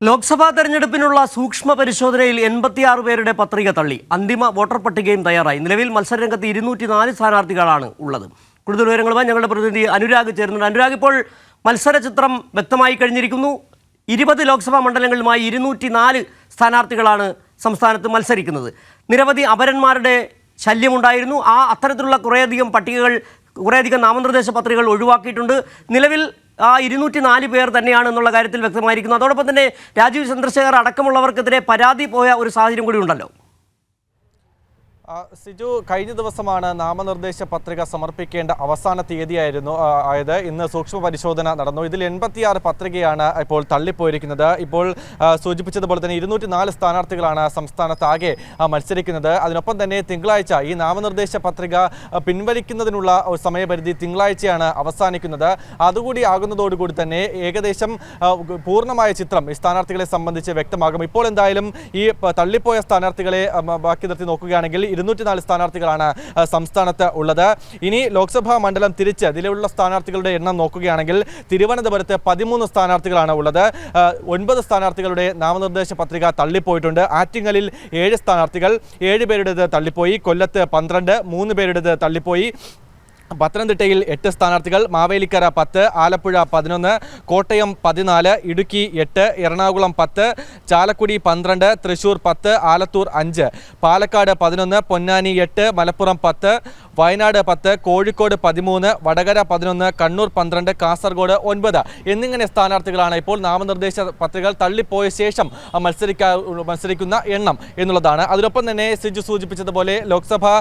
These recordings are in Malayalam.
ലോക്സഭാ തെരഞ്ഞെടുപ്പിനുള്ള സൂക്ഷ്മ പരിശോധനയിൽ 86 പേരുടെ പത്രിക തള്ളി. അന്തിമ വോട്ടർ പട്ടികയും തയ്യാറായി. നിലവിൽ മത്സരരംഗത്ത് 204 സ്ഥാനാർത്ഥികളാണ് ഉള്ളത്. കൂടുതൽ വിവരങ്ങളുമായി ഞങ്ങളുടെ പ്രതിനിധി അനുരാഗ് ചേരുന്നുണ്ട്. അനുരാഗ്, ഇപ്പോൾ മത്സര ചിത്രം വ്യക്തമായി കഴിഞ്ഞിരിക്കുന്നു. 20 ലോക്സഭാ മണ്ഡലങ്ങളുമായി 204 സ്ഥാനാർത്ഥികളാണ് സംസ്ഥാനത്ത് മത്സരിക്കുന്നത്. നിരവധി അപരന്മാരുടെ ശല്യമുണ്ടായിരുന്നു. അത്തരത്തിലുള്ള കുറേയധികം നാമനിർദ്ദേശ പത്രികകൾ ഒഴിവാക്കിയിട്ടുണ്ട്. നിലവിൽ 204 പേർ തന്നെയാണ് എന്നുള്ള കാര്യത്തിൽ വ്യക്തമായിരിക്കുന്നു. അതോടൊപ്പം തന്നെ രാജീവ് ചന്ദ്രശേഖർ അടക്കമുള്ളവർക്കെതിരെ പരാതി പോയ ഒരു സാഹചര്യം കൂടി ഉണ്ടല്ലോ. സിജു, കഴിഞ്ഞ ദിവസമാണ് നാമനിർദ്ദേശ പത്രിക സമർപ്പിക്കേണ്ട അവസാന തീയതിയായിരുന്നു. ആയത് ഇന്ന് സൂക്ഷ്മ പരിശോധന നടന്നു. ഇതിൽ 86 പത്രികയാണ് ഇപ്പോൾ തള്ളിപ്പോയിരിക്കുന്നത്. ഇപ്പോൾ സൂചിപ്പിച്ചതുപോലെ തന്നെ 204 സ്ഥാനാർത്ഥികളാണ് സംസ്ഥാനത്താകെ മത്സരിക്കുന്നത്. അതിനൊപ്പം തന്നെ തിങ്കളാഴ്ച ഈ നാമനിർദ്ദേശ പത്രിക പിൻവലിക്കുന്നതിനുള്ള ഒരു സമയപരിധി തിങ്കളാഴ്ചയാണ് അവസാനിക്കുന്നത്. അതുകൂടി ആകുന്നതോടുകൂടി തന്നെ ഏകദേശം പൂർണ്ണമായ ചിത്രം ഈ സ്ഥാനാർത്ഥികളെ സംബന്ധിച്ച് വ്യക്തമാകും. ഇപ്പോൾ എന്തായാലും ഈ തള്ളിപ്പോയ സ്ഥാനാർത്ഥികളെ ബാക്കി നിർത്തി നോക്കുകയാണെങ്കിൽ 204 സ്ഥാനാർത്ഥികളാണ് സംസ്ഥാനത്ത് ഉള്ളത്. ഇനി ലോക്സഭാ മണ്ഡലം തിരിച്ച് നിലവിലുള്ള സ്ഥാനാർത്ഥികളുടെ എണ്ണം നോക്കുകയാണെങ്കിൽ തിരുവനന്തപുരത്ത് 13 സ്ഥാനാർത്ഥികളാണ് ഉള്ളത്. 9 സ്ഥാനാർത്ഥികളുടെ നാമനിർദ്ദേശ പത്രിക തള്ളിപ്പോയിട്ടുണ്ട്. ആറ്റിങ്ങലിൽ 7 സ്ഥാനാർത്ഥികൾ, 7 പേരുടേത് തള്ളിപ്പോയി. കൊല്ലത്ത് 12, 3 പേരുടേത് തള്ളിപ്പോയി. പത്തനംതിട്ടയിൽ 8 സ്ഥാനാർത്ഥികൾ, മാവേലിക്കര 10, ആലപ്പുഴ 11, കോട്ടയം 14, ഇടുക്കി 8, എറണാകുളം 10, ചാലക്കുടി 12, തൃശൂർ 10, ആലത്തൂർ 5, പാലക്കാട് 11, പൊന്നാനി 8, മലപ്പുറം 10, വയനാട് 10, കോഴിക്കോട് 13, വടകര 11, കണ്ണൂർ 12, കാസർഗോഡ് 9 എന്നിങ്ങനെ സ്ഥാനാർത്ഥികളാണ് ഇപ്പോൾ നാമനിർദ്ദേശ പത്രികകൾ തള്ളിപ്പോയ ശേഷം മത്സരിക്കുന്ന എണ്ണം എന്നുള്ളതാണ്. അതിനൊപ്പം തന്നെ സിജു സൂചിപ്പിച്ചതുപോലെ ലോക്സഭാ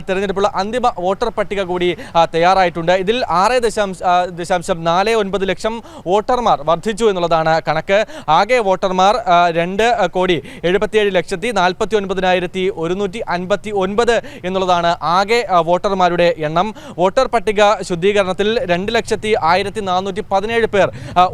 തെരഞ്ഞെടുപ്പുള്ള അന്തിമ വോട്ടർ പട്ടിക കൂടി തയ്യാറായിട്ടുണ്ട്. ഇതിൽ 6.49 ലക്ഷം വോട്ടർമാർ വർദ്ധിച്ചു എന്നുള്ളതാണ് കണക്ക്. ആകെ വോട്ടർമാർ 2,42,49,159 എന്നുള്ളതാണ് ആകെ വോട്ടർമാരുടെ എണ്ണം. വോട്ടർ പട്ടിക ശുദ്ധീകരണത്തിൽ 2,01,417 പേർ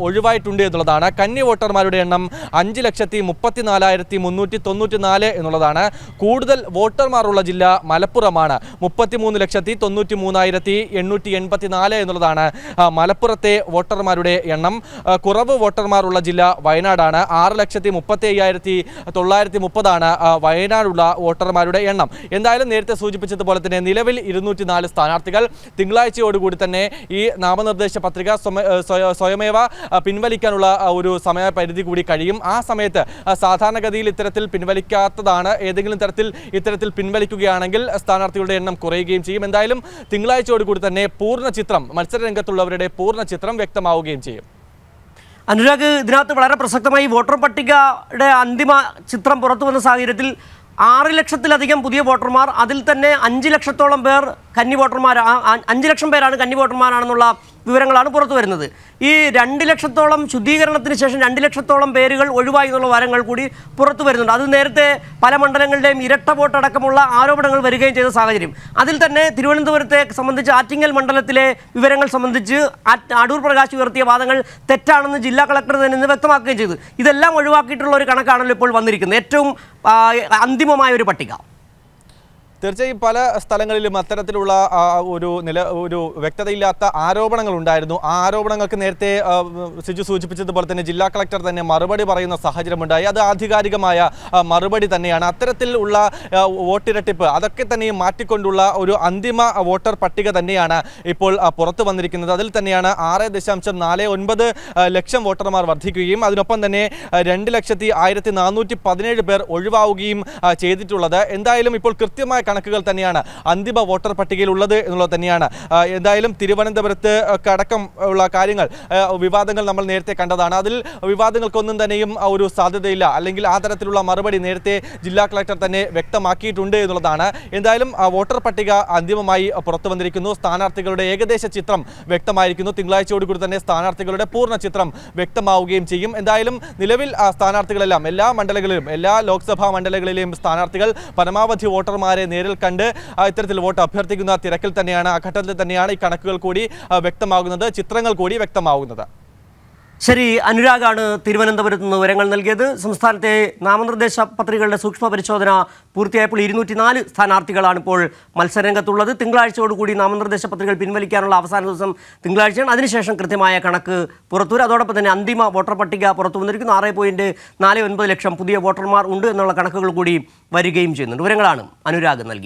ഒഴിവായിട്ടുണ്ട് എന്നുള്ളതാണ്. കന്നി വോട്ടർമാരുടെ എണ്ണം 5,34,394 എന്നുള്ളതാണ്. കൂടുതൽ വോട്ടർമാരുള്ള ജില്ല മലപ്പുറമാണ്. 33,93,884 എന്നുള്ളതാണ് മലപ്പുറത്തെ വോട്ടർമാരുടെ എണ്ണം. കുറവ് വോട്ടർമാരുള്ള ജില്ല വയനാടാണ്. 6,35,930 വയനാടുള്ള വോട്ടർമാരുടെ എണ്ണം. എന്തായാലും നേരത്തെ സൂചിപ്പിച്ചതുപോലെ തന്നെ നിലവിൽ 204 സ്ഥാനാർത്ഥികൾ. തിങ്കളാഴ്ചയോടുകൂടി തന്നെ ഈ നാമനിർദ്ദേശ പത്രിക സ്വയമേവ പിൻവലിക്കാനുള്ള ഒരു സമയപരിധി കൂടി കഴിയും. ആ സമയത്ത് സാധാരണഗതിയിൽ ഇത്തരത്തിൽ പിൻവലിക്കാത്തതാണ്. ഏതെങ്കിലും തരത്തിൽ ഇത്തരത്തിൽ പിൻവലിക്കുകയാണെങ്കിൽ സ്ഥാനാർത്ഥികളുടെ എണ്ണം കുറയുകയും ചെയ്യും. എന്തായാലും തിങ്കളാഴ്ചയോടുകൂടി തന്നെ പൂർണ്ണ ചിത്രം, മത്സരരംഗത്തുള്ളവരുടെ പൂർണ്ണ ചിത്രം വ്യക്തമാവുകയും ചെയ്യും. അനുരാഗ്, ഇതിനകത്ത് വളരെ പ്രസക്തമായി വോട്ടർ പട്ടികയുടെ അന്തിമ ചിത്രം പുറത്തു വന്ന സാഹചര്യത്തിൽ 6 ലക്ഷത്തിലധികം പുതിയ വോട്ടർമാർ, അതിൽ തന്നെ 5 ലക്ഷത്തോളം പേർ കന്നി വോട്ടർമാർ, 5 ലക്ഷം പേരാണ് കന്നി വോട്ടർമാരാണെന്നുള്ള വിവരങ്ങളാണ് പുറത്തു വരുന്നത്. ഈ 2 ലക്ഷത്തോളം ശുദ്ധീകരണത്തിന് ശേഷം 2 ലക്ഷത്തോളം പേരുകൾ ഒഴിവായി എന്നുള്ള വിവരങ്ങൾ കൂടി പുറത്തു വരുന്നുണ്ട്. അത് നേരത്തെ പല മണ്ഡലങ്ങളുടെയും ഇരട്ട വോട്ടടക്കമുള്ള ആരോപണങ്ങൾ വരികയും ചെയ്ത സാഹചര്യം. അതിൽ തന്നെ തിരുവനന്തപുരത്തെ സംബന്ധിച്ച് ആറ്റിങ്ങൽ മണ്ഡലത്തിലെ വിവരങ്ങൾ സംബന്ധിച്ച് അടൂർ പ്രകാശ് ഉയർത്തിയ വാദങ്ങൾ തെറ്റാണെന്ന് ജില്ലാ കളക്ടർ തന്നെ വ്യക്തമാക്കുകയും ചെയ്തു. ഇതെല്ലാം ഒഴിവാക്കിയിട്ടുള്ള ഒരു കണക്കാണല്ലോ ഇപ്പോൾ വന്നിരിക്കുന്നത്, ഏറ്റവും അന്തിമമായ ഒരു പട്ടിക. തീർച്ചയായും പല സ്ഥലങ്ങളിലും അത്തരത്തിലുള്ള ഒരു വ്യക്തതയില്ലാത്ത ആരോപണങ്ങൾ ഉണ്ടായിരുന്നു. ആ ആരോപണങ്ങൾക്ക് നേരത്തെ സിജു സൂചിപ്പിച്ചതുപോലെ തന്നെ ജില്ലാ കളക്ടർ തന്നെ മറുപടി പറയുന്ന സാഹചര്യമുണ്ടായി. അത് ആധികാരികമായ മറുപടി തന്നെയാണ്. അത്തരത്തിലുള്ള വോട്ടിരട്ടിപ്പ് അതൊക്കെ തന്നെയും മാറ്റിക്കൊണ്ടുള്ള ഒരു അന്തിമ വോട്ടർ പട്ടിക തന്നെയാണ് ഇപ്പോൾ പുറത്തു വന്നിരിക്കുന്നത്. അതിൽ തന്നെയാണ് 6.49 ലക്ഷം വോട്ടർമാർ വർദ്ധിക്കുകയും അതിനൊപ്പം തന്നെ 2,01,417 പേർ ഒഴിവാവുകയും ചെയ്തിട്ടുള്ളത്. എന്തായാലും ഇപ്പോൾ കൃത്യമായ കണക്കുകൾ തന്നെയാണ് അന്തിമ വോട്ടർ പട്ടികയിൽ ഉള്ളത് എന്നുള്ളത് തന്നെയാണ്. എന്തായാലും തിരുവനന്തപുരത്ത് അടക്കം ഉള്ള കാര്യങ്ങൾ, വിവാദങ്ങൾ നമ്മൾ നേരത്തെ കണ്ടതാണ്. അതിൽ വിവാദങ്ങൾക്കൊന്നും തന്നെയും ഒരു സാധ്യതയില്ല, അല്ലെങ്കിൽ ആ തരത്തിലുള്ള മറുപടി നേരത്തെ ജില്ലാ കളക്ടർ തന്നെ വ്യക്തമാക്കിയിട്ടുണ്ട് എന്നുള്ളതാണ്. എന്തായാലും വോട്ടർ പട്ടിക അന്തിമമായി പുറത്തു വന്നിരിക്കുന്നു. സ്ഥാനാർത്ഥികളുടെ ഏകദേശ ചിത്രം വ്യക്തമായിരിക്കുന്നു. തിങ്കളാഴ്ചയോടുകൂടി തന്നെ സ്ഥാനാർത്ഥികളുടെ പൂർണ്ണ ചിത്രം വ്യക്തമാവുകയും ചെയ്യും. എന്തായാലും നിലവിൽ സ്ഥാനാർത്ഥികളെല്ലാം എല്ലാ മണ്ഡലങ്ങളിലും, എല്ലാ ലോക്സഭാ മണ്ഡലങ്ങളിലെയും സ്ഥാനാർത്ഥികൾ പരമാവധി വോട്ടർമാരെ നേരിൽ കണ്ട് ഇത്തരത്തിൽ വോട്ട് അഭ്യർത്ഥിക്കുന്ന തിരക്കിൽ തന്നെയാണ്. ആ ഘട്ടത്തിൽ തന്നെയാണ് ഈ കണക്കുകൾ കൂടി വ്യക്തമാകുന്നത്, ചിത്രങ്ങൾ കൂടി വ്യക്തമാകുന്നത്. ശരി, അനുരാഗാണ് തിരുവനന്തപുരത്ത് നിന്ന് വിവരങ്ങൾ നൽകിയത്. സംസ്ഥാനത്തെ നാമനിർദ്ദേശ പത്രികകളുടെ സൂക്ഷ്മ പരിശോധന പൂർത്തിയായപ്പോൾ 204 സ്ഥാനാർത്ഥികളാണ് ഇപ്പോൾ മത്സരരംഗത്തുള്ളത്. തിങ്കളാഴ്ചയോടുകൂടി നാമനിർദ്ദേശ പത്രികകൾ പിൻവലിക്കാനുള്ള അവസാന ദിവസം തിങ്കളാഴ്ചയാണ്. അതിനുശേഷം കൃത്യമായ കണക്ക് പുറത്തുവരും. അതോടൊപ്പം തന്നെ അന്തിമ വോട്ടർ പട്ടിക പുറത്തു വന്നിരിക്കുന്നു. 6.49 ലക്ഷം പുതിയ വോട്ടർമാർ ഉണ്ട് എന്നുള്ള കണക്കുകൾ കൂടി വരികയും ചെയ്യുന്നുണ്ട്. വിവരങ്ങളാണ് അനുരാഗ് നൽകിയത്.